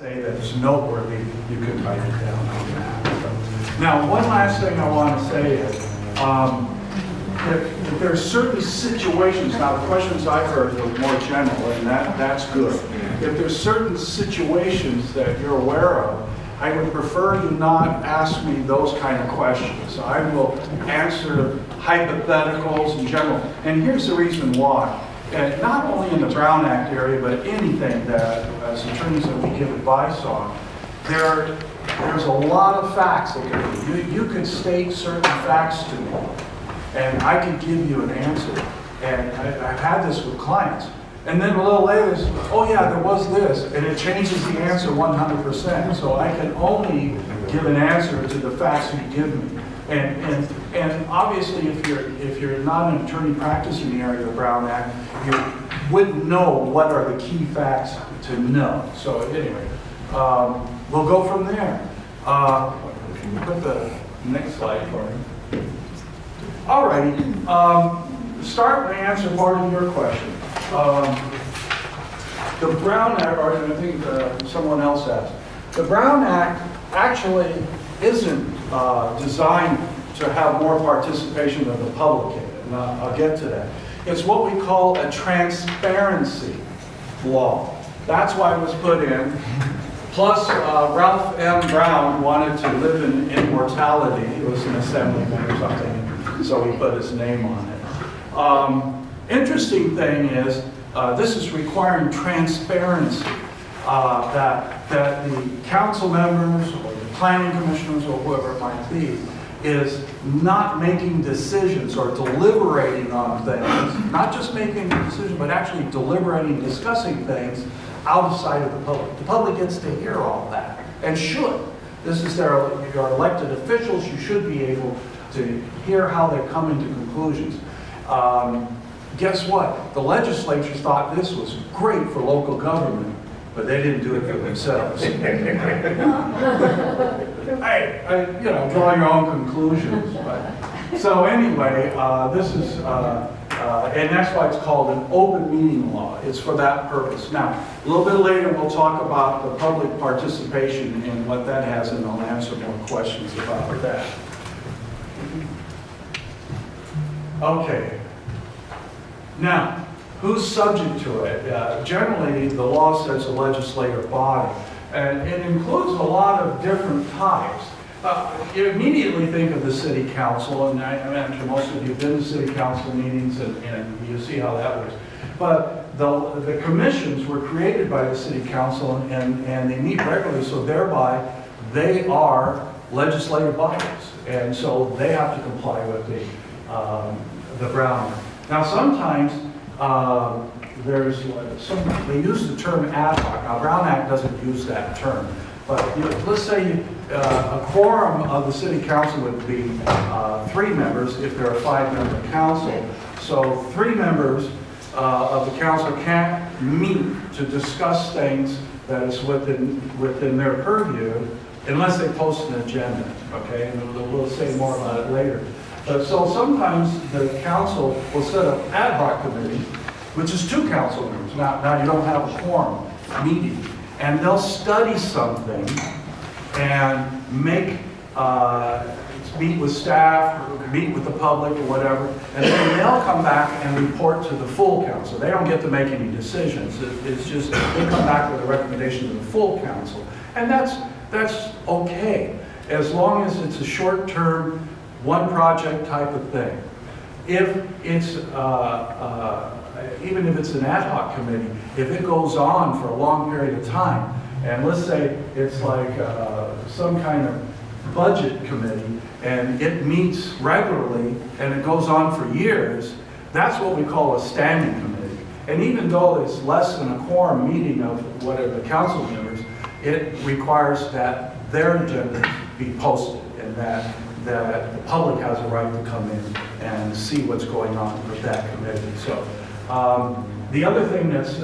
say that's noteworthy, you can write it down on that. Now, one last thing I want to say is, if there are certain situations, now the questions I've heard were more general, and that's good. If there's certain situations that you're aware of, I would prefer you not ask me those kind of questions. I will answer hypotheticals in general. And here's the reason why. And not only in the Brown Act area, but anything that, as attorneys that we give advice on, there's a lot of facts that can be. You could state certain facts to me, and I could give you an answer. And I've had this with clients. And then a little later, oh yeah, there was this, and it changes the answer 100%. So I can only give an answer to the facts you give me. And obviously, if you're not an attorney practicing in the area of the Brown Act, you wouldn't know what are the key facts to know. So anyway, we'll go from there. Can you put the next slide for me? All righty. Start and answer part of your question. The Brown Act, or I think someone else asked, the Brown Act actually isn't designed to have more participation of the public in it, and I'll get to that. It's what we call a transparency law. That's why it was put in. Plus, Ralph M. Brown wanted to live in immortality. He was an assemblyman or something, so he put his name on it. Interesting thing is, this is requiring transparency, that the council members or the planning commissioners or whoever it might be is not making decisions or deliberating on things, not just making a decision, but actually deliberating, discussing things outside of the public. The public gets to hear all that, and should. This is your elected officials. You should be able to hear how they come into conclusions. Guess what? The legislatures thought this was great for local government, but they didn't do it for themselves. Draw your own conclusions. But, so anyway, this is, and that's why it's called an open meeting law. It's for that purpose. Now, a little bit later, we'll talk about the public participation and what that has, and I'll answer more questions about that. Okay. Now, who's subject to it? Generally, the law says a legislative body, and it includes a lot of different types. You immediately think of the city council, and I imagine most of you have been to city council meetings, and you see how that works. But the commissions were created by the city council, and they meet regularly, so thereby they are legislative bodies, and so they have to comply with the Brown Act. Now, sometimes they use the term ad hoc. Now, Brown Act doesn't use that term, but let's say a quorum of the city council would be 3 members if they're a 5-member council. So 3 members of the council can't meet to discuss things that is within their purview unless they post an agenda. Okay, and we'll say more about it later. So sometimes the council will set up ad hoc committee, which is 2 council members. Now you don't have a quorum meeting, and they'll study something and meet with staff, or meet with the public or whatever, and then they'll come back and report to the full council. They don't get to make any decisions. It's just they come back with a recommendation to the full council, and that's okay as long as it's a short-term, one project type of thing. If it's, even if it's an ad hoc committee, if it goes on for a long period of time, and let's say it's like some kind of budget committee, and it meets regularly, and it goes on for years, that's what we call a standing committee. And even though it's less than a quorum meeting of whatever the council members, it requires that their agendas be posted, and that the public has a right to come in and see what's going on with that committee. So the other thing that's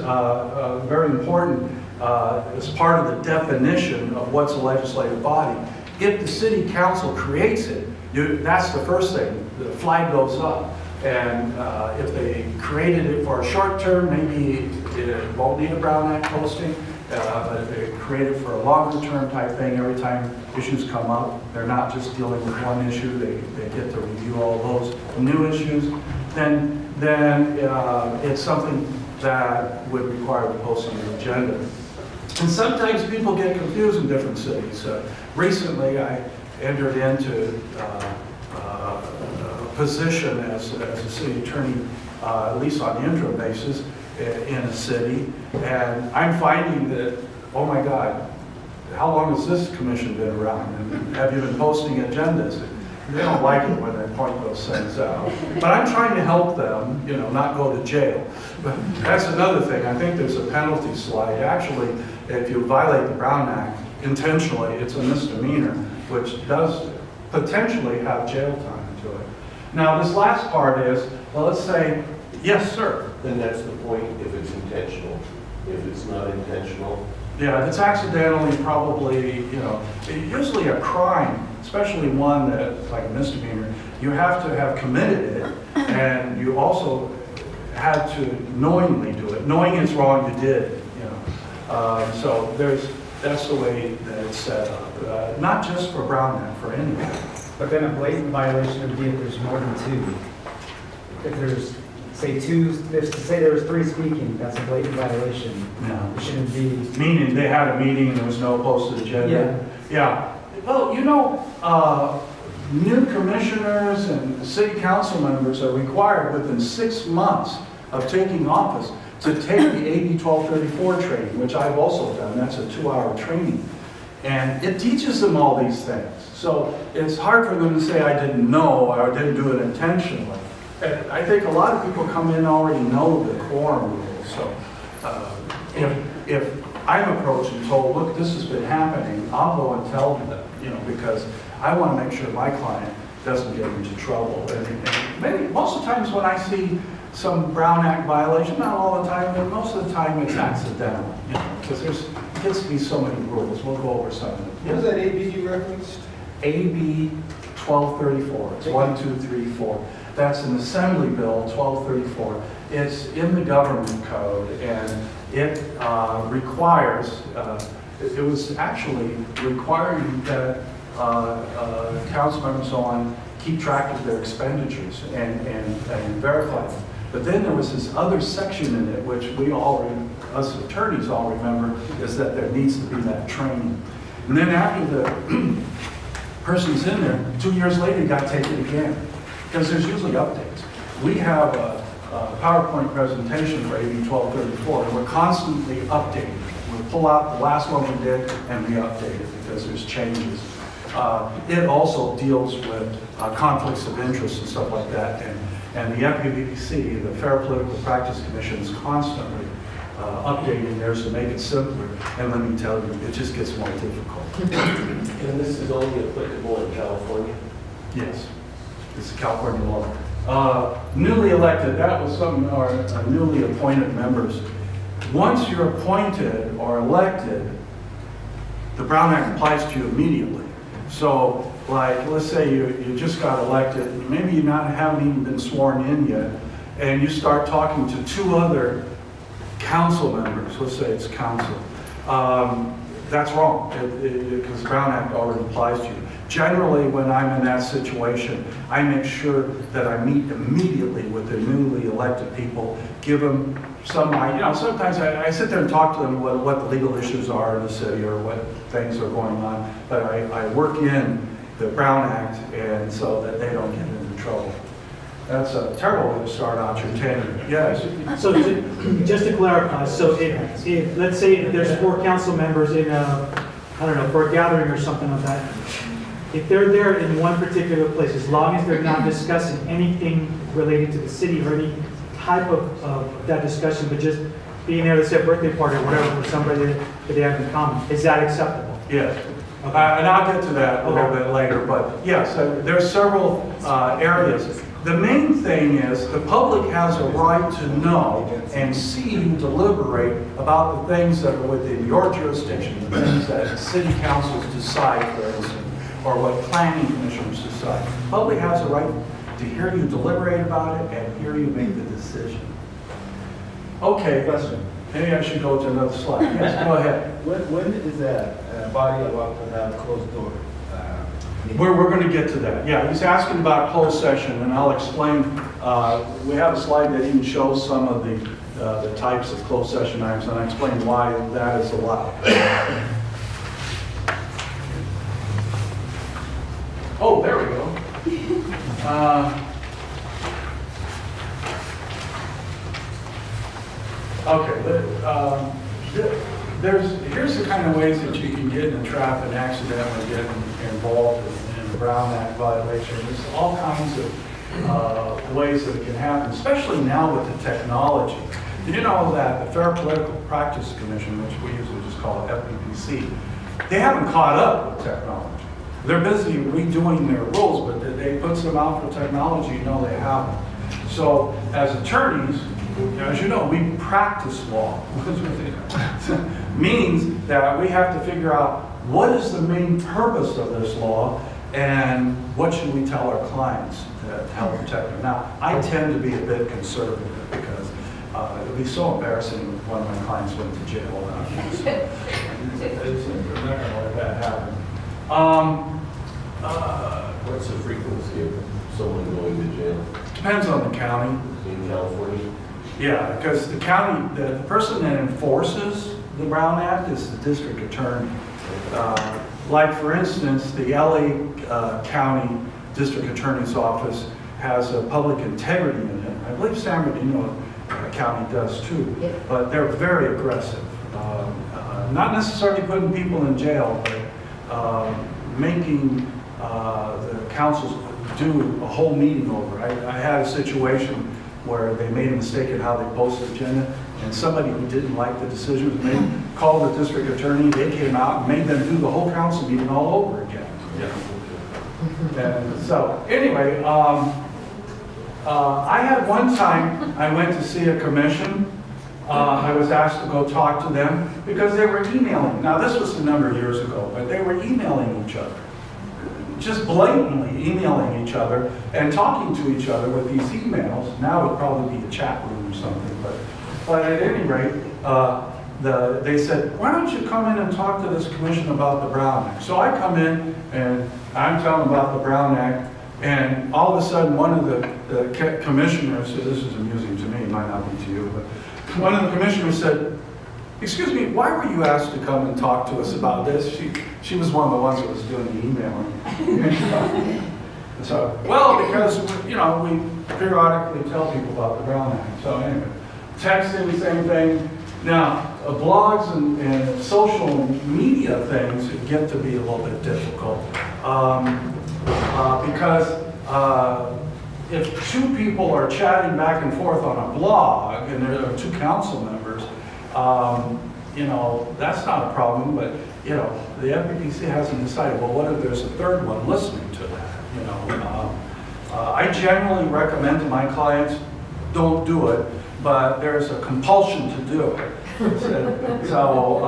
very important as part of the definition of what's a legislative body, if the city council creates it, that's the first thing. The flag goes up. And if they created it for a short term, maybe it won't need a Brown Act posting. but they're created for a longer term type thing. Every time issues come up, they're not just dealing with one issue, they get to review all those new issues. Then it's something that would require the posting of the agenda. And sometimes people get confused in different cities. Recently, I entered into a position as a city attorney, at least on an interim basis, in a city, and I'm finding that, oh my God, how long has this commission been around? And have you been posting agendas? They don't like it when I point those things out. But I'm trying to help them, you know, not go to jail. But that's another thing. I think there's a penalty slide. Actually, if you violate the Brown Act intentionally, it's a misdemeanor, which does potentially have jail time to it. Now, this last part is, well, let's say, yes, sir. Then that's the point, if it's intentional. If it's not intentional. Yeah, if it's accidentally, probably, you know, usually a crime, especially one that's like a misdemeanor, you have to have committed it, and you also had to knowingly do it. Knowing it's wrong, you did, you know. So that's the way that it's set up. Not just for Brown Act, for anyone. But then a blatant violation would be if there's more than two. If there's, say there was three speaking, that's a blatant violation. No. It shouldn't be. Meaning they had a meeting and there was no posted agenda? Yeah. Well, you know, new commissioners and city council members are required within 6 months of taking office to take the AB 1234 training, which I've also done. That's a 2-hour training. And it teaches them all these things. So it's hard for them to say, I didn't know or I didn't do it intentionally. And I think a lot of people come in already know the quorum rules. So if I'm approached and told, look, this has been happening, I'll go and tell them, you know, because I want to make sure my client doesn't get into trouble. And most of the times when I see some Brown Act violation, not all the time, but most of the time it's accidental, you know, because there gets to be so many rules. We'll go over some of them. What was that AB you referenced? AB 1234. It's 1, 2, 3, 4. That's an Assembly Bill 1234. It's in the government code, and it requires, it was actually requiring that council members and so on keep track of their expenditures and verify them. But then there was this other section in it, which we all, us attorneys all remember, is that there needs to be that training. And then after the person's in there, 2 years later, you got to take it again, because there's usually updates. We have a PowerPoint presentation for AB 1234, and we're constantly updating it. We'll pull out the last one we did and we update it because there's changes. It also deals with conflicts of interest and stuff like that, and the FPPC, the Fair Political Practice Commission, is constantly updating theirs to make it simpler. And let me tell you, it just gets more difficult. And this is only applicable in California? Yes, it's California law. Newly elected, that was something, or newly appointed members. Once you're appointed or elected, the Brown Act applies to you immediately. So, like, let's say you just got elected, maybe you haven't even been sworn in yet, and you start talking to 2 other council members, let's say it's council. That's wrong, because the Brown Act already applies to you. Generally, when I'm in that situation, I make sure that I meet immediately with the newly elected people, give them some, you know, sometimes I sit there and talk to them what the legal issues are in the city or what things are going on, but I work in the Brown Act and so that they don't get into trouble. That's a terrible way to start out your tenure. Yes? So just to clarify, so if let's say there's 4 council members in a, I don't know, for a gathering or something like that, if they're there in one particular place, as long as they're not discussing anything related to the city or any type of that discussion, but just being there to say a birthday party or whatever for somebody that they have in common, is that acceptable? Yes. Okay. And I'll get to that a little bit later, but yes, there's several areas. The main thing is the public has a right to know and see you deliberate about the things that are within your jurisdiction, the things that city councils decide, for instance, or what planning commissioners decide. The public has a right to hear you deliberate about it and hear you make the decision. Okay, Question. Maybe I should go to another slide. Yes, go ahead. When is a body allowed to have a closed door? Meeting? We're going to get to that. Yeah, he's asking about closed session, and I'll explain. We have a slide that even shows some of the types of closed session items, and I explain why that is allowed. Oh, there we go. Here's the kind of ways that you can get in a trap and accidentally get involved in a Brown Act violation. There's all kinds of ways that it can happen, especially now with the technology. Did you know that the Fair Political Practice Commission, which we usually just call FPPC, they haven't caught up with technology. They're busy redoing their rules, but they put some out for technology, they haven't. So as attorneys, as you know, we practice law. Means that we have to figure out what is the main purpose of this law and what should we tell our clients to help protect them. Now, I tend to be a bit conservative because it would be so embarrassing if one of my clients went to jail. We're not going to let that happen. What's the frequency of someone going to jail Depends on the county. in California? Yeah, because the county, the person that enforces the Brown Act is the district attorney. Like for instance, the LA County District Attorney's Office has a public integrity unit. I believe San Bernardino County does too, but they're very aggressive. Not necessarily putting people in jail, but making the councils do a whole meeting over. I had a situation where they made a mistake in how they posted the agenda, and somebody who didn't like the decision was made, called the district attorney, they came out and made them do the whole council meeting all over again. And so, anyway, I had one time, I went to see a commission. I was asked to go talk to them because they were emailing. Now, this was a number of years ago, but they were emailing each other. Just blatantly emailing each other and talking to each other with these emails. Now it would probably be a chat room or something, but at any rate, they said, why don't you come in and talk to this commission about the Brown Act? So I come in and I'm telling them about the Brown Act, and all of a sudden one of the commissioners, so this is amusing to me, it might not be to you, but one of the commissioners said, excuse me, why were you asked to come and talk to us about this? She was one of the ones that was doing the emailing. So, well, because, we periodically tell people about the Brown Act. So anyway, texting, same thing. Now, blogs and social media things get to be a little bit difficult. Because if two people are chatting back and forth on a blog, and there are two council members, that's not a problem, but, the FPPC hasn't decided, well, what if there's a third one listening to that, I generally recommend to my clients, don't do it, but there's a compulsion to do it. So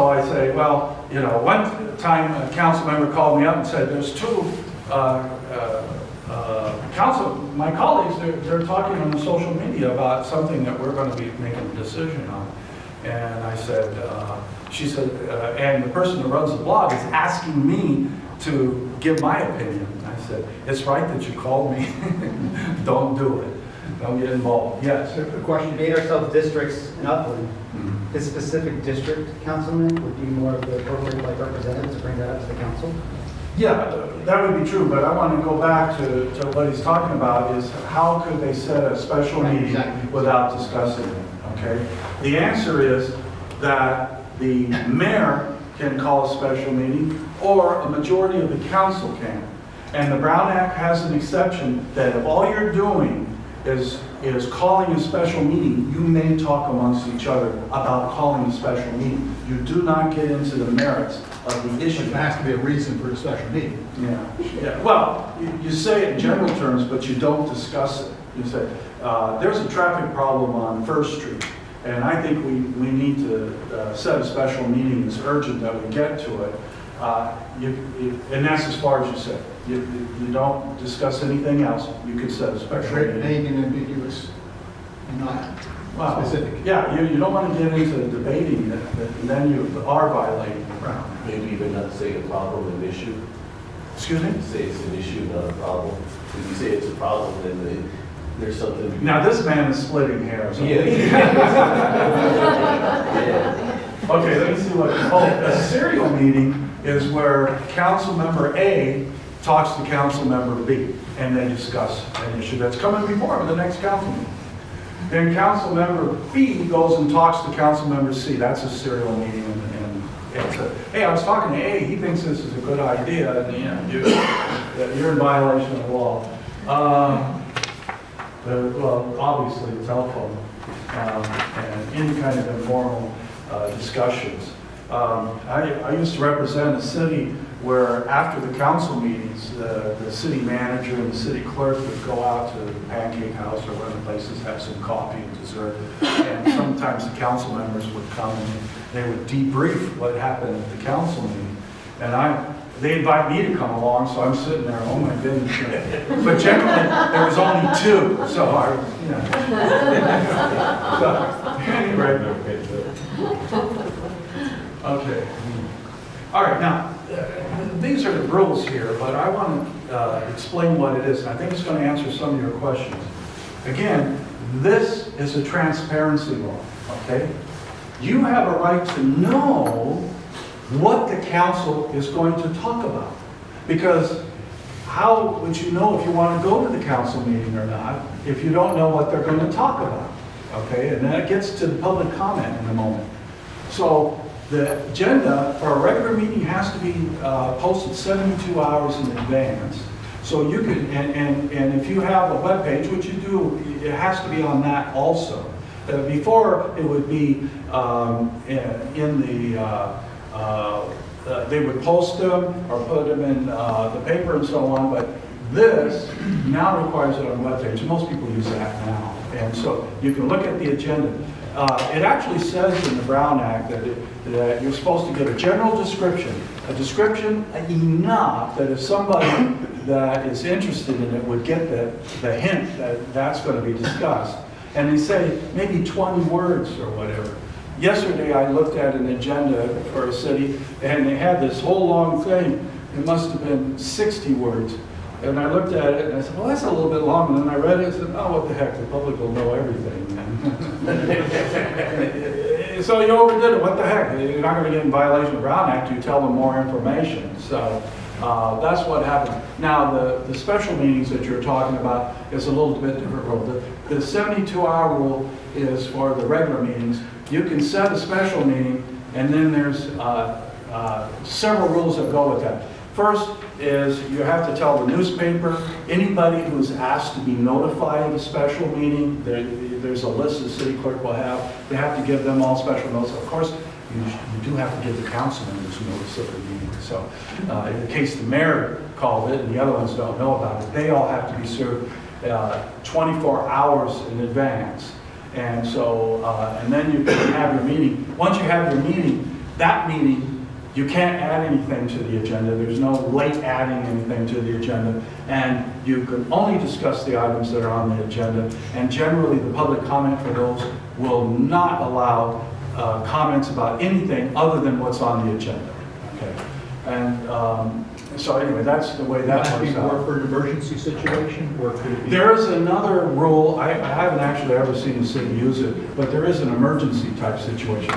I say, well, one time a council member called me up and said, there's two my colleagues, they're talking on the social media about something that we're going to be making a decision on. And I said, she said, and the person who runs the blog is asking me to give my opinion. I said, it's right that you called me. Don't do it. Don't get involved. Yes. So the question, made ourselves districts in Upland. This specific district councilman would be more of the appropriate representative to bring that up to the council? Yeah, that would be true, but I want to go back to what he's talking about is how could they set a special meeting without discussing it, okay? The answer is that the mayor can call a special meeting or a majority of the council can. And the Brown Act has an exception that if all you're doing is calling a special meeting, you may talk amongst each other about calling a special meeting. You do not get into the merits of the issue. There has to be a reason for a special meeting. Yeah. Well, you say it in general terms, but you don't discuss it. You say, there's a traffic problem on First Street, and I think we need to set a special meeting. It's urgent that we get to it. And that's as far as you say. You don't discuss anything else. You could set a special meeting. Vague and ambiguous. not Well, specific. Yeah, you don't want to get into debating it, and then you are violating the Brown. Maybe even not say a problem, an issue. Excuse me? Say it's an issue, not a problem. If you say it's a problem, then there's something to be. Now, this man is splitting hairs. Yeah. Okay, let me see what, a serial meeting is where council member A talks to council member B, and they discuss an issue that's coming before the next council meeting. Then council member B goes and talks to council member C. That's a serial meeting, and it's a, hey, I was talking to A, he thinks this is a good idea, and you're in violation of the law. Well, obviously, telephone, and any kind of informal discussions. I used to represent a city where after the council meetings, the city manager and the city clerk would go out to the Pancake House or one of the places, have some coffee and dessert, and sometimes the council members would come and they would debrief what happened at the council meeting. And they invite me to come along, so I'm sitting there, oh my goodness. But generally, there was only two, so I, Okay. All right, now, these are the rules here, but I want to explain what it is, and I think it's going to answer some of your questions. Again, this is a transparency law, okay? You have a right to know what the council is going to talk about, because how would you know if you want to go to the council meeting or not if you don't know what they're going to talk about, okay? And that gets to the public comment in a moment. So the agenda for a regular meeting has to be posted 72 hours in advance. So you can, and if you have a web page, which you do, it has to be on that also. Before it would be they would post them or put them in the paper and so on, but this now requires it on the web page. Most people use that now. And so you can look at the agenda. It actually says in the Brown Act that you're supposed to give a general description, a description enough that if somebody that is interested in it would get the hint that that's going to be discussed. And they say maybe 20 words or whatever. Yesterday I looked at an agenda for a city and they had this whole long thing. It must have been 60 words. And I looked at it and I said, well, that's a little bit long. And then I read it and said, oh, what the heck, the public will know everything. So you overdid it, what the heck? You're not going to get in violation of the Brown Act, you tell them more information. So that's what happened. Now, the special meetings that you're talking about is a little bit different rule. The 72-hour rule is for the regular meetings. You can set a special meeting, and then there's several rules that go with that. First is you have to tell the newspaper, anybody who's asked to be notified of a special meeting, there's a list the city clerk will have. They have to give them all special notice. Of course, you do have to give the council members notice of the meeting. So in the case the mayor called it and the other ones don't know about it, they all have to be served 24 hours in advance. And so, and then you can have your meeting. Once you have your meeting, that meeting, you can't add anything to the agenda. There's no late adding anything to the agenda. And you can only discuss the items that are on the agenda. And generally, the public comment for those will not allow comments about anything other than what's on the agenda. Okay. And so anyway, that's the way that works out. For an emergency situation, or could it be? There is another rule, I haven't actually ever seen the city use it, but there is an emergency type situation.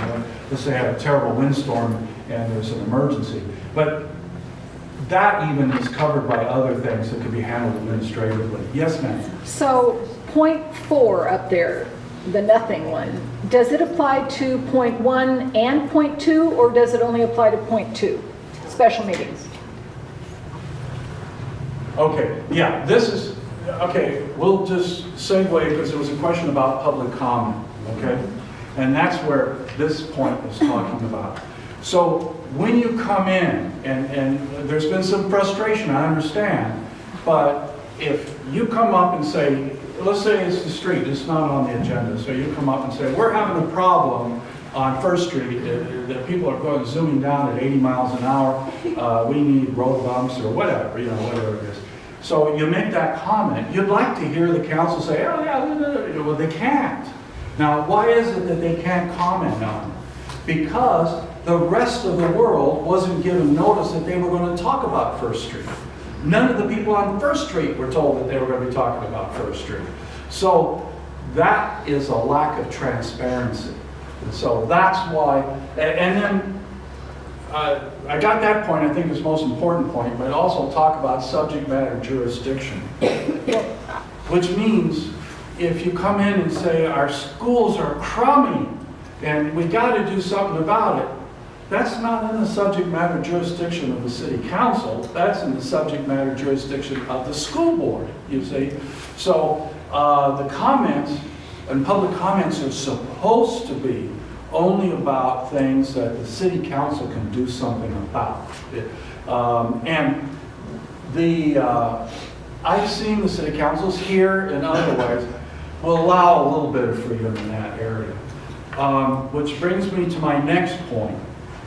Let's say I have a terrible windstorm and there's an emergency. But that even is covered by other things that could be handled administratively. Yes, ma'am? So point 4 up there, the nothing one, does it apply to point 1 and point 2, or does it only apply to point 2, special meetings? Okay, yeah, this is, okay, we'll just segue because there was a question about public comment, okay? And that's where this point is talking about. So when you come in, and there's been some frustration, I understand, but if you come up and say, let's say it's the street, it's not on the agenda, so you come up and say, we're having a problem on First Street, that people are going zooming down at 80 miles an hour, we need road bumps or whatever, whatever it is. So you make that comment. You'd like to hear the council say, oh yeah, well they can't. Now, why is it that they can't comment on it? Because the rest of the world wasn't given notice that they were going to talk about First Street. None of the people on First Street were told that they were going to be talking about First Street. So that is a lack of transparency. And so that's why, and then I got that point, I think is the most important point, but also talk about subject matter jurisdiction. Which means if you come in and say our schools are crummy and we got to do something about it, that's not in the subject matter jurisdiction of the city council, that's in the subject matter jurisdiction of the school board, you see. So the comments and public comments are supposed to be only about things that the city council can do something about. I've seen the city councils here and otherwise will allow a little bit of freedom in that area. Which brings me to my next point,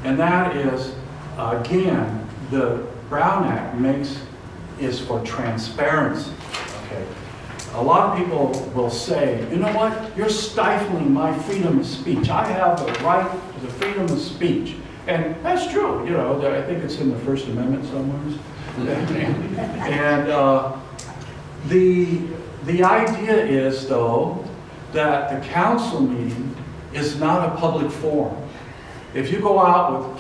and that is, again, the Brown Act is for transparency. Okay. A lot of people will say, you know what, you're stifling my freedom of speech. I have the right to the freedom of speech. And that's true, you know, I think it's in the First Amendment somewhere. And the idea is, though, that the council meeting is not a public forum. If you go out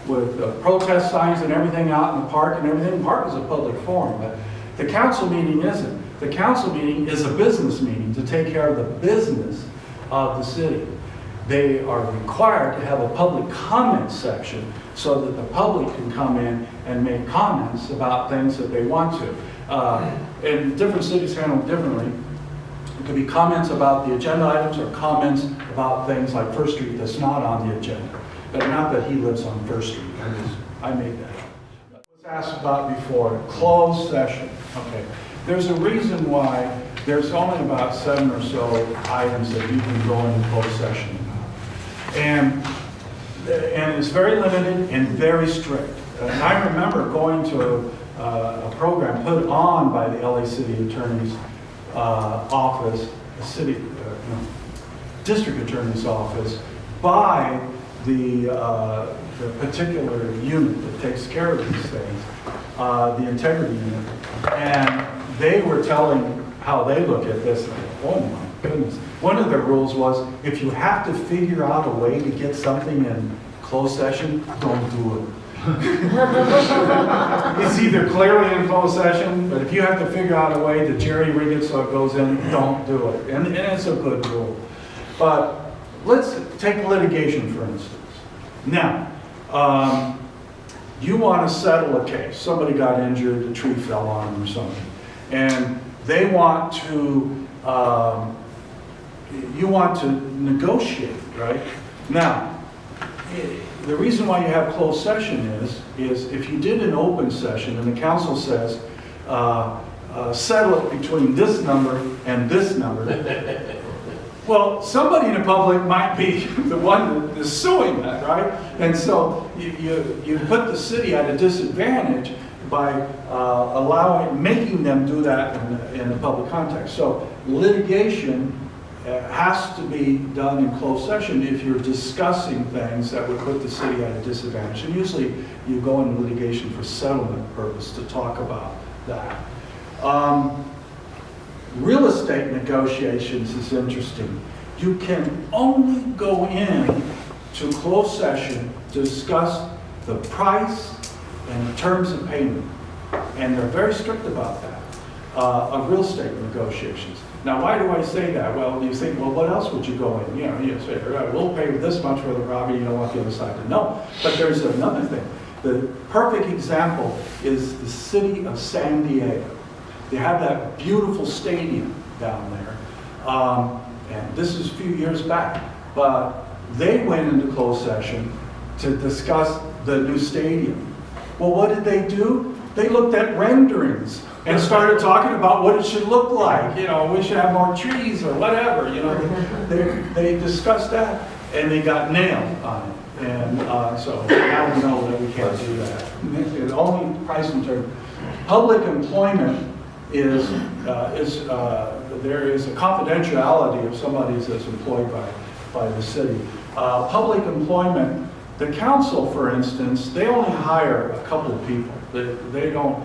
with protest signs and everything out in the park and everything, the park is a public forum, but the council meeting isn't. The council meeting is a business meeting to take care of the business of the city. They are required to have a public comment section so that the public can come in and make comments about things that they want to. And different cities handle it differently. It could be comments about the agenda items or comments about things like First Street that's not on the agenda. But not that he lives on First Street. I made that up. I was asked about before, closed session. Okay. There's a reason why there's only about 7 or so items that you can go into closed session about. And it's very limited and very strict. And I remember going to a program put on by the LA City Attorney's office, district attorney's office, by the particular unit that takes care of these things, the integrity unit. And they were telling how they look at this. Oh my goodness. One of their rules was, if you have to figure out a way to get something in closed session, don't do it. It's either clearly in closed session, but if you have to figure out a way to jerry-rig it so it goes in, don't do it. And it's a good rule. But let's take litigation, for instance. Now, you want to settle a case. Somebody got injured, a tree fell on them or something. And they want to, you want to negotiate, right? Now, the reason why you have closed session is if you did an open session and the council says, settle it between this number and this number, well, somebody in the public might be the one that is suing that, right? And so you put the city at a disadvantage by making them do that in the public context. So litigation has to be done in closed session if you're discussing things that would put the city at a disadvantage. And usually you go into litigation for settlement purpose to talk about that. Real estate negotiations is interesting. You can only go in to closed session to discuss the price and the terms of payment. And they're very strict about that, of real estate negotiations. Now, why do I say that? Well, you think, well, what else would you go in? You know, you say, all right, we'll pay this much for the property, you don't want the other side to know. But there's another thing. The perfect example is the city of San Diego. They have that beautiful stadium down there. And this is a few years back. But they went into closed session to discuss the new stadium. Well, what did they do? They looked at renderings and started talking about what it should look like. You know, we should have more trees or whatever. You know, they discussed that and they got nailed on it. And so now we know that we can't do that. It's only price and term. Public employment there is a confidentiality if somebody is employed by the city. Public employment, the council, for instance, they only hire a couple of people. They don't,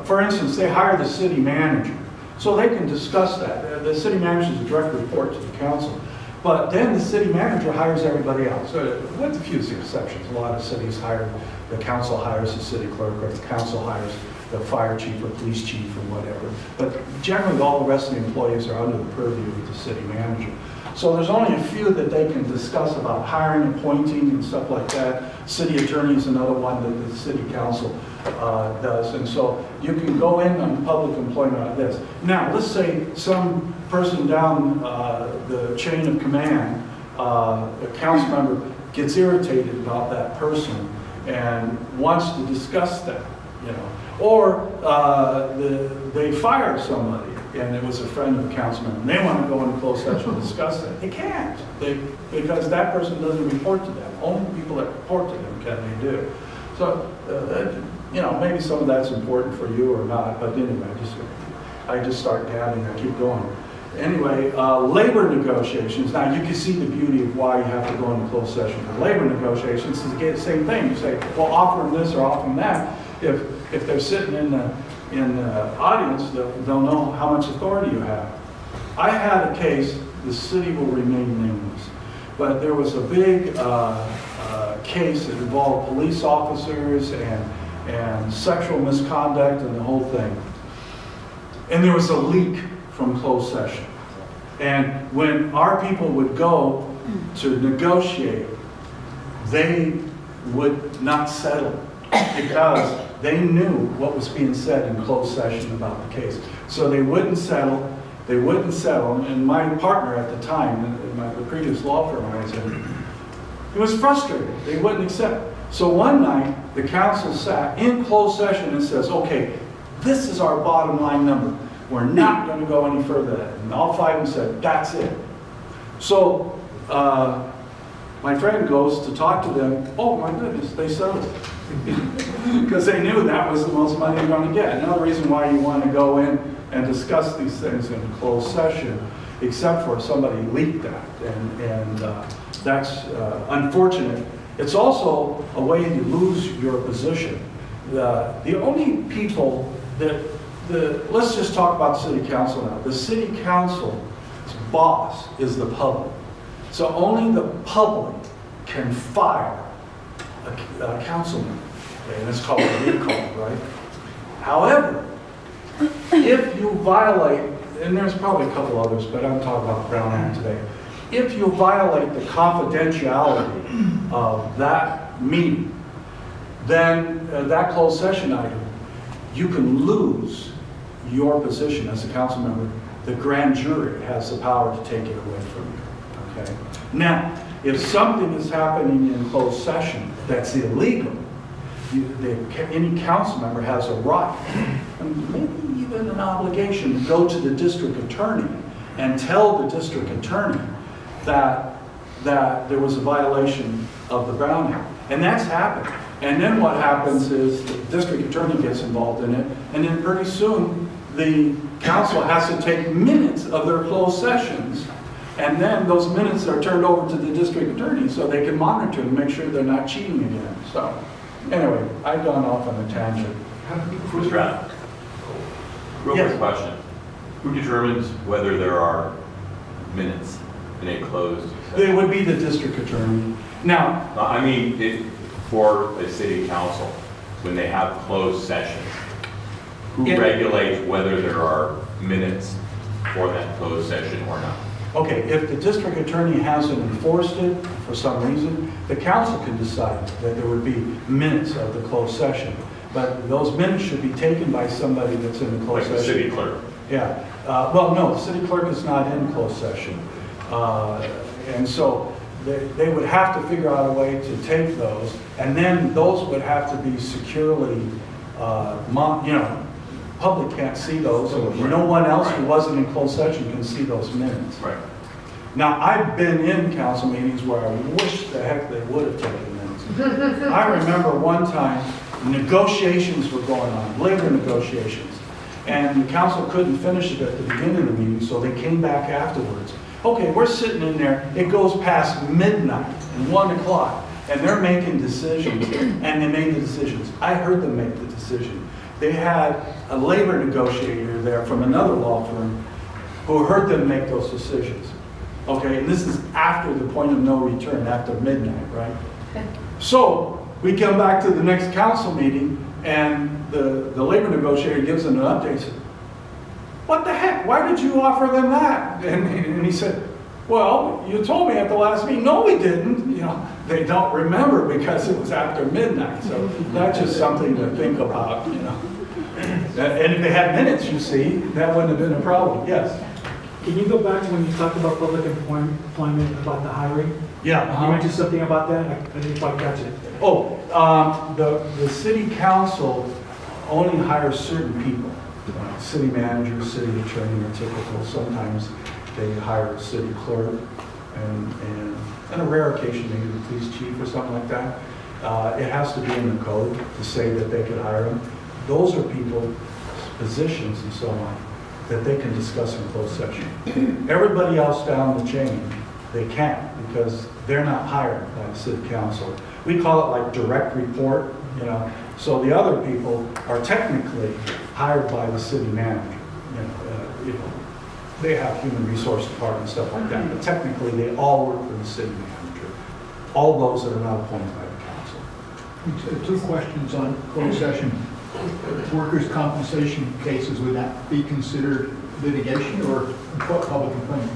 for instance, they hire the city manager. So they can discuss that. The city manager is a direct report to the council. But then the city manager hires everybody else, with a few exceptions. A lot of cities hire, the council hires the city clerk, or the council hires the fire chief or police chief or whatever. But generally, all the rest of the employees are under the purview of the city manager. So there's only a few that they can discuss about hiring, appointing, and stuff like that. City attorney is another one that the city council does. And so you can go in on public employment like this. Now, let's say some person down the chain of command, a council member, gets irritated about that person and wants to discuss that, you know. Or they fire somebody, and it was a friend of the council member, and they want to go into closed session and discuss that. They can't, because that person doesn't report to them. Only people that report to them can they do. So, you know, maybe some of that's important for you or not, but anyway, I just start gabbing, I keep going. Anyway, labor negotiations. Now, you can see the beauty of why you have to go into closed session for labor negotiations. Is the same thing. You say, well, offer them this or offer them that. If they're sitting in the audience, they'll know how much authority you have. I had a case, the city will remain nameless, but there was a big case that involved police officers and sexual misconduct and the whole thing. And there was a leak from closed session. And when our people would go to negotiate, they would not settle because they knew what was being said in closed session about the case. So they wouldn't settle, and my partner at the time, in the previous law firm I was in, he was frustrated. They wouldn't accept. So one night, the council sat in closed session and says, okay, this is our bottom line number. We're not going to go any further than that. And all five of them said, that's it. So my friend goes to talk to them. Oh my goodness, they settled. Because they knew that was the most money they're going to get. Another reason why you want to go in and discuss these things in closed session, except for somebody leaked that. And that's unfortunate. It's also a way to lose your position. The only people that let's just talk about the city council now. The city council's boss is the public. So only the public can fire a councilman. Okay, and it's called a recall, right? However, if you violate, and there's probably a couple others, but I'm talking about the Brown Act today. If you violate the confidentiality of that meeting, then that closed session item, you can lose your position as a council member. The grand jury has the power to take it away from you. Okay. Now, if something is happening in closed session that's illegal, any council member has a right, and maybe even an obligation, to go to the district attorney and tell the district attorney that there was a violation of the Brown Act. And that's happened. And then what happens is the district attorney gets involved in it, and then pretty soon the council has to take minutes of their closed sessions, and then those minutes are turned over to the district attorney so they can monitor and make sure they're not cheating again. So anyway, I've gone off on a tangent. Mr. Brown, real Yes. quick question. Who determines whether there are minutes in a closed session? It would be the district attorney. Now, I mean, for a city council, when they have closed sessions, who regulates whether there are minutes for that closed session or not? okay, if the district attorney hasn't enforced it for some reason, the council can decide that there would be minutes of the closed session. But those minutes should be taken by somebody that's in the Like closed the session. city clerk? Yeah. Well, no, the city clerk is not in closed session. And so they would have to figure out a way to take those, and then those would have to be securely, public can't see those, and no one else who wasn't in closed session can see those minutes. Right. Now, I've been in council meetings where I wish the heck they would have taken minutes, I remember one time, negotiations were going on, labor negotiations, and the council couldn't finish it at the beginning of the meeting, so they came back afterwards. Okay, we're sitting in there, it goes past midnight and 1 o'clock, and they're making decisions, and they made the decisions. I heard them make the decision. They had a labor negotiator there from another law firm who heard them make those decisions. Okay, and this is after the point of no return, after midnight, right? So we come back to the next council meeting, and the labor negotiator gives them an update. He said, "What the heck? Why did you offer them that?" And he said, "Well, you told me at the last meeting." "No, we didn't." You know, they don't remember because it was after midnight. So that's just something to think about. You know, and if they had minutes, you see, that wouldn't have been a problem. Yes. Can you go back to when you talked about public employment, about the hiring? Yeah. You mentioned something about that? I didn't quite catch it. Oh, the city council only hires certain people. City manager, city attorney are typical. Sometimes they hire a city clerk, and on a rare occasion, maybe the police chief or something like that. It has to be in the code to say that they could hire them. Those are people, positions and so on, that they can discuss in closed session. Everybody else down the chain, they can't, because they're not hired by the city council. We call it like direct report, you know. So the other people are technically hired by the city manager. You know, they have human resource department and stuff like that, but technically they all work for the city manager. All those that are not appointed by the council. Two questions on closed session. Workers' compensation cases, would that be considered litigation or public employment?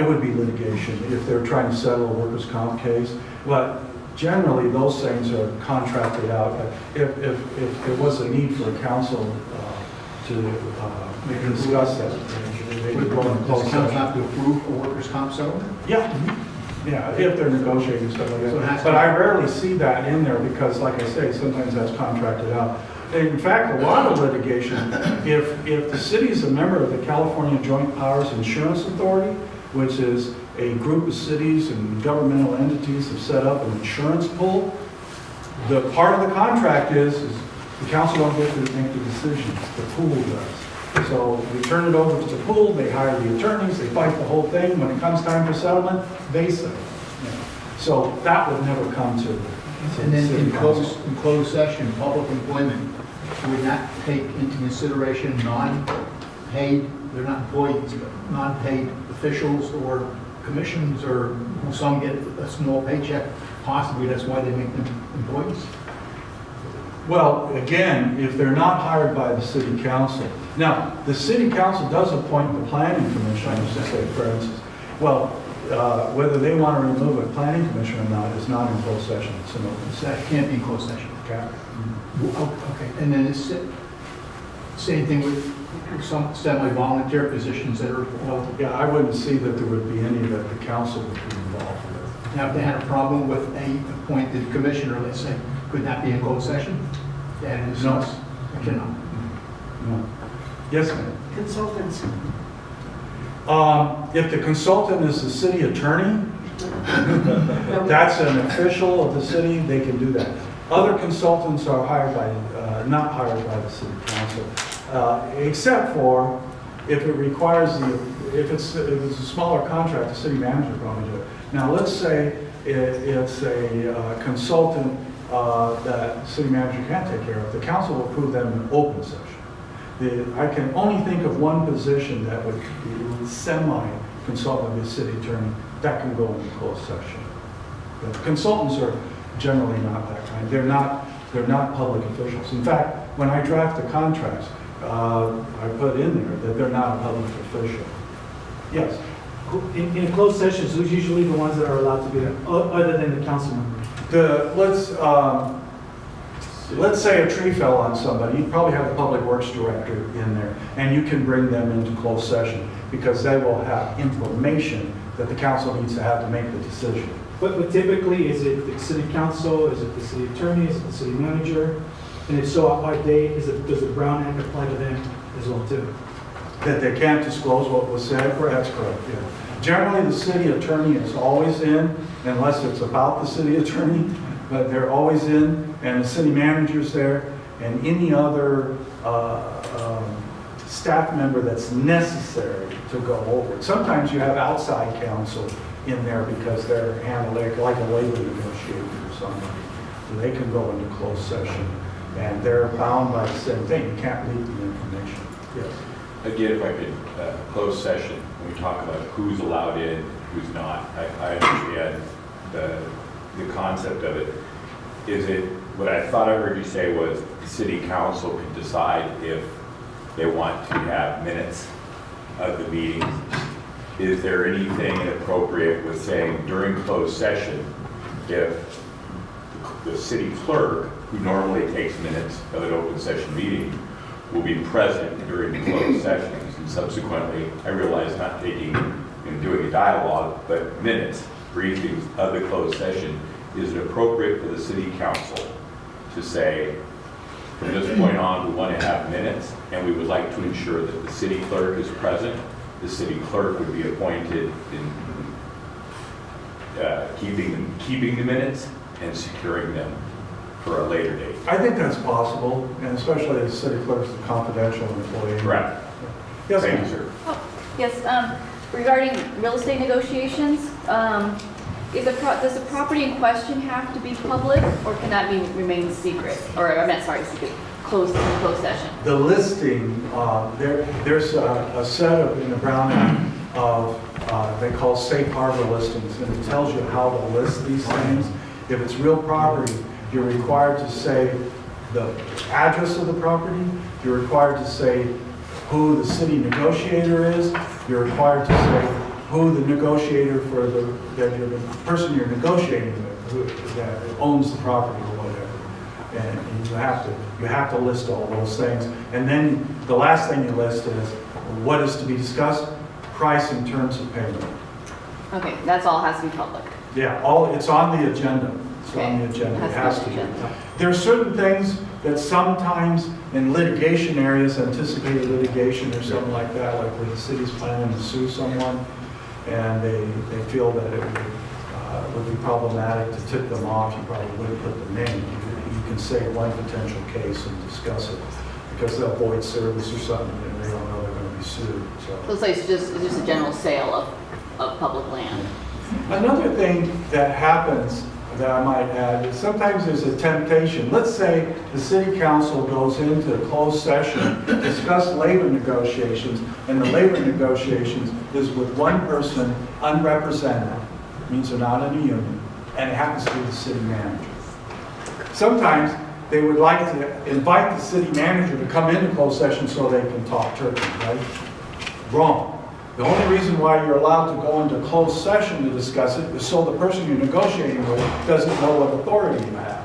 It would be litigation if they're trying to settle a workers' comp case, but generally those things are contracted out. If there was a need for a council to discuss that, they would go in Does closed the council session. have to approve a workers' comp settlement? Yeah, yeah, if they're negotiating stuff like So it has that. to But be- I rarely see that in there because, like I say, sometimes that's contracted out. In fact, a lot of litigation, if the city is a member of the California Joint Powers Insurance Authority, which is a group of cities and governmental entities have set up an insurance pool, the part of the contract is the council don't get to make the decisions, the pool does. So we turn it over to the pool, they hire the attorneys, they fight the whole thing. When it comes time for settlement, they settle. You know. So that would never come to And then city in council. closed session, public employment, would that take into consideration non-paid, they're not employees, but non-paid officials or commissions, or some get a small paycheck, possibly that's why they make them employees? Well, again, if they're not hired by the city council. Now, the city council does appoint the planning commission, I used to say, for instance. Well, whether they want to remove a planning commission or not is not in closed session, it's an open So that session. can't be in closed session. Okay? Oh, okay, and then it's same thing with some semi-volunteer positions that are, well, Yeah, I wouldn't see that there would be any that the council would be involved with. now if they had a problem with a appointed commissioner, let's say, could that be in closed session? And it's No. not, it cannot. No. Yes, ma'am? Consultants. If the consultant is the city attorney, that's an official of the city, they can do that. Other consultants are hired by, not hired by the city council, except for if it requires if it's a smaller contract, the city manager probably do it. Now, let's say it's a consultant that the city manager can't take care of, the council will approve them in open session. I can only think of one position that would be semi-consultant of the city attorney, that can go into closed session. But consultants are generally not that kind. They're not public officials. In fact, when I draft the contracts, I put in there that they're not a public official. Yes. In closed sessions, who's usually the ones that are allowed to be there, other than the council members? Let's say a tree fell on somebody, you probably have the public works director in there, and you can bring them into closed session because they will have information that the council needs to have to make the decision. But typically, is it the city council, is it the city attorney, is it the city manager? And if so, does the Brown Act apply to them as well too? That they can't disclose what was said? That's correct, yeah. Generally, the city attorney is always in, unless it's about the city attorney, but they're always in, and the city manager's there, and any other staff member that's necessary to go over it. Sometimes you have outside counsel in there because they're handling like a labor negotiator or somebody. So they can go into closed session, and they're bound by the same thing. You can't leak the information. Yes. Again, if I could, closed session, when we talk about who's allowed in, who's not, I understand the concept of it. Is it, what I thought I heard you say was the city council can decide if they want to have minutes of the meetings. Is there anything inappropriate with saying during closed session, if the city clerk, who normally takes minutes of an open session meeting, will be present during the closed sessions, and subsequently, I realize not taking and doing a dialogue, but minutes, briefings of the closed session, is it appropriate for the city council to say, from this point on, we want to have minutes, and we would like to ensure that the city clerk is present. The city clerk would be appointed in keeping the minutes and securing them for a later date. I think that's possible, and especially as city clerk's a confidential employee. Correct. Yes, Thank you, ma'am. sir. Oh, yes, regarding real estate negotiations, does the property in question have to be public, or can that remain secret? Or, I meant, sorry, secret, closed session? The listing, there's a set of, in the Brown Act, of, they call safe harbor listings, and it tells you how to list these things. If it's real property, you're required to say the address of the property, you're required to say who the city negotiator is, you're required to say who the negotiator for the person you're negotiating with, that owns the property or whatever. And you have to list all those things. And then the last thing you list is what is to be discussed, price and terms of payment. Okay, that's all has to be public. Yeah, it's on the agenda. It's on the Okay. agenda. It has to be. agenda. There are certain things that sometimes in litigation areas, anticipated litigation or something like that, like where the city's planning to sue someone, and they feel that it would be problematic to tip them off, you probably wouldn't put the name. You can say one potential case and discuss it, because they'll void service or something, and they don't know they're going to be sued. So it's like it's just a general sale of public land. Another thing that happens that I might add is sometimes there's a temptation. Let's say the city council goes into a closed session to discuss labor negotiations, and the labor negotiations is with one person, unrepresented, means they're not in a union, and it happens to be the city manager. Sometimes they would like to invite the city manager to come into closed session so they can talk turkey, right? Wrong. The only reason why you're allowed to go into closed session to discuss it is so the person you're negotiating with doesn't know what authority you have.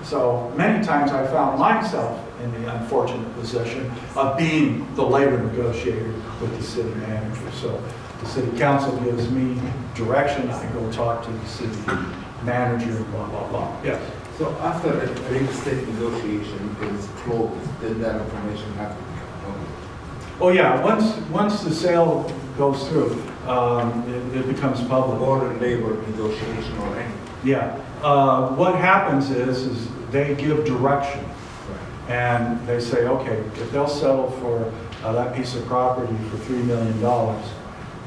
So many times I found myself in the unfortunate position of being the labor negotiator with the city manager. So the city council gives me direction, I go talk to the city manager, blah, blah, blah. Yes. So after a real estate negotiation is closed, then that information have to become public. Oh yeah, once the sale goes through, it becomes public. Or a labor negotiation or anything. Yeah. What happens is they give direction. And they say, okay, if they'll settle for that piece of property for $3 million,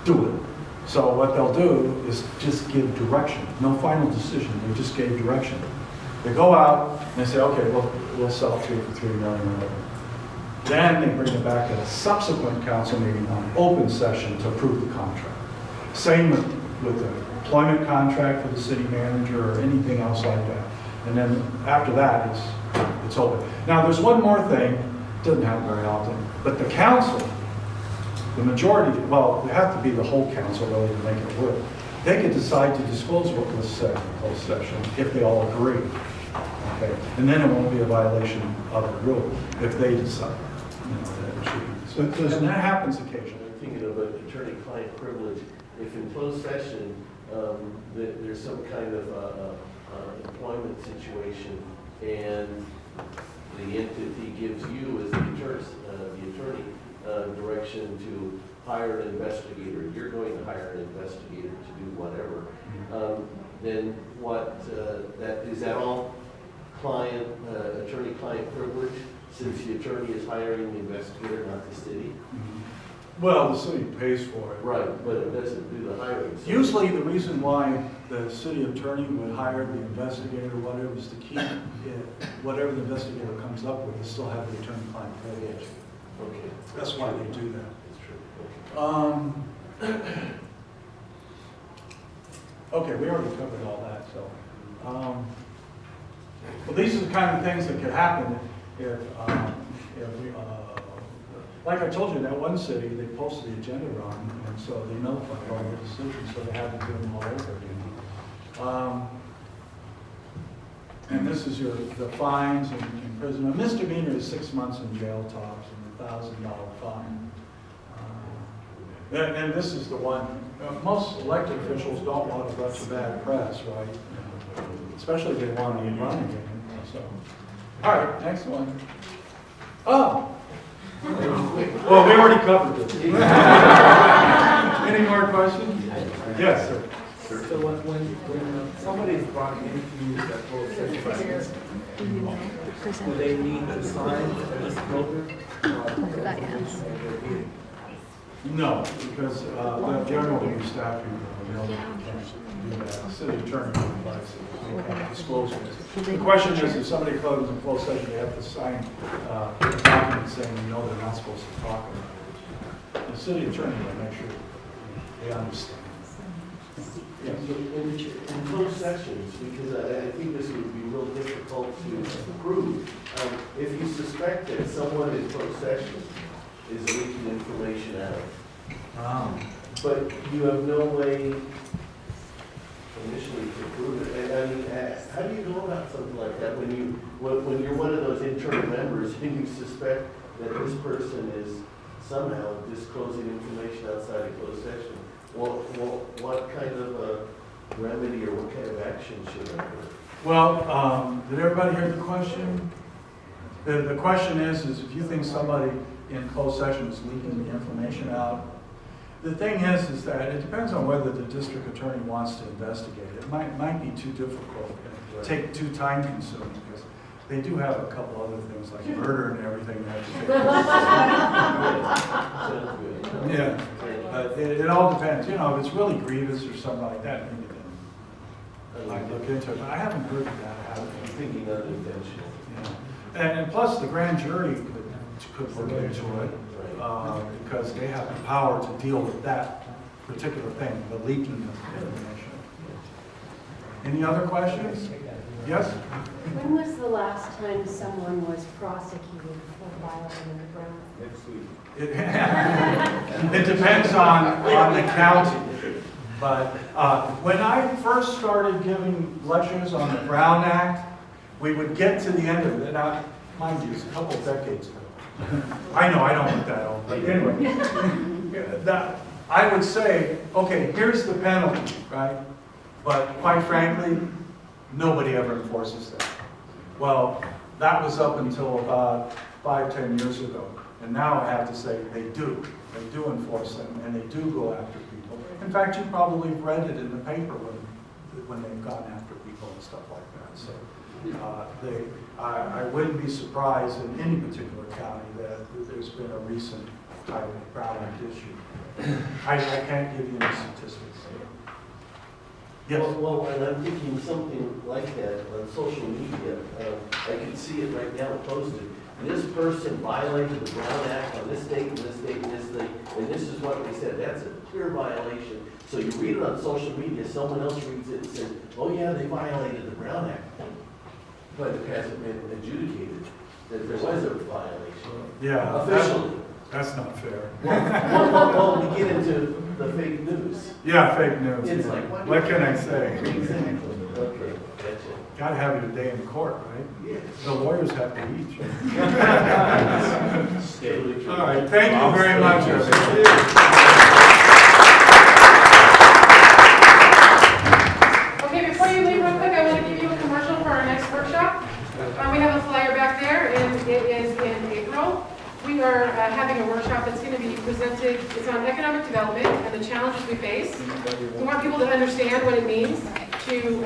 do it. So what they'll do is just give direction. No final decision, they just gave direction. They go out and they say, okay, we'll sell it to you for $3 million. Then they bring it back at a subsequent council meeting on open session to approve the contract. Same with the employment contract for the city manager or anything else like that. And then after that, it's open. Now, there's one more thing, doesn't happen very often, but the council, the majority, well, it have to be the whole council really to make it work. They could decide to disclose what was said in closed session if they all agree. Okay, and then it won't be a violation of the rule if they decide. That it should be. And that happens occasionally. I'm thinking of an attorney-client privilege. If in closed session, there's some kind of employment situation, and the entity gives you as the attorney direction to hire an investigator, you're going to hire an investigator to do whatever, then what, is that all client, attorney-client privilege, since the attorney is hiring the investigator, not the city? Well, the city pays for it. Right, but it doesn't do the hiring. So- Usually, the reason why the city attorney would hire the investigator, whatever, is to keep it, whatever the investigator comes up with, they still have the attorney-client privilege. Okay. That's why they do that. That's true. Okay. Okay, we already covered all that, so. Well, these are the kind of things that could happen if like I told you, in that one city, they posted the agenda wrong, and so they nullified all the decisions, so they had to do them all over again. And this is the fines and imprisonment. Misdemeanor is 6 months in jail tops and $1,000 fine. And this is the one, most elected officials don't want a bunch of bad press, right? Especially if they want to run again. So, all right, next one. Oh! Well, we already covered this. Any more questions? Yes, sir. So when somebody is brought into that whole session, do they need to sign this program? No, because the general staff, the city attorney applies disclosures. The question is, if somebody comes in closed session, they have to sign a document saying, they're not supposed to talk about it. The city attorney will make sure they understand. Yes. In closed sessions, because I think this would be real difficult to prove, if you suspect that someone in closed session is leaking information out, but you have no way initially to prove it. I mean, how do you know about something like that when you're one of those internal members and you suspect that this person is somehow disclosing information outside of closed session? Well, what kind of remedy or what kind of action should I take? Well, did everybody hear the question? The question is if you think somebody in closed session is leaking the information out, the thing is that it depends on whether the district attorney wants to investigate. It might be too difficult and take too time consuming because they do have a couple other things like murder and everything they have to take. Sounds good. Yeah, but it all depends. If it's really grievous or something like that, maybe then I look into it. But I haven't heard of that I'm happening. thinking unintentional. And plus, the grand jury could look into it. Because they have the power to deal with that particular thing, the leaking of information. Any other questions? Yes? When was the last time someone was prosecuted for violating the ground? Next week. It depends on the county. But when I first started giving lectures on the Brown Act, we would get to the end of it. Now, mind you, it's a couple decades ago. I know, I don't look that old, but anyway, I would say, okay, here's the penalty, right? But quite frankly, nobody ever enforces that. Well, that was up until about 5-10 years ago. And now I have to say they do. They do enforce them, and they do go after people. In fact, you probably read it in the paper when they've gone after people and stuff like that. So I wouldn't be surprised in any particular county that there's been a recent type of Brown Act issue. I can't give you any statistics. Yes? Well, and I'm thinking something like that on social media. I can see it right now posted. This person violated the Brown Act on this date and this date and this date, and this is what they said. That's a clear violation. So you read it on social media, someone else reads it and says, oh yeah, they violated the Brown Act. But it hasn't been adjudicated that there was a violation. Yeah. Officially. That's not fair. Well, we get into the fake news. Yeah, fake news. It's Yeah. like, What can I say? Exactly. Okay, gotcha. Gotta have your day in court, right? Yes. The lawyers have to eat. Totally true. All right, thank you very much, everybody. Okay, before you leave real quick, I want to give you a commercial for our next workshop. We have a flyer back there, and it is in April. We are having a workshop that's going to be presented. It's on economic development and the challenges we face. We want people to understand what it means to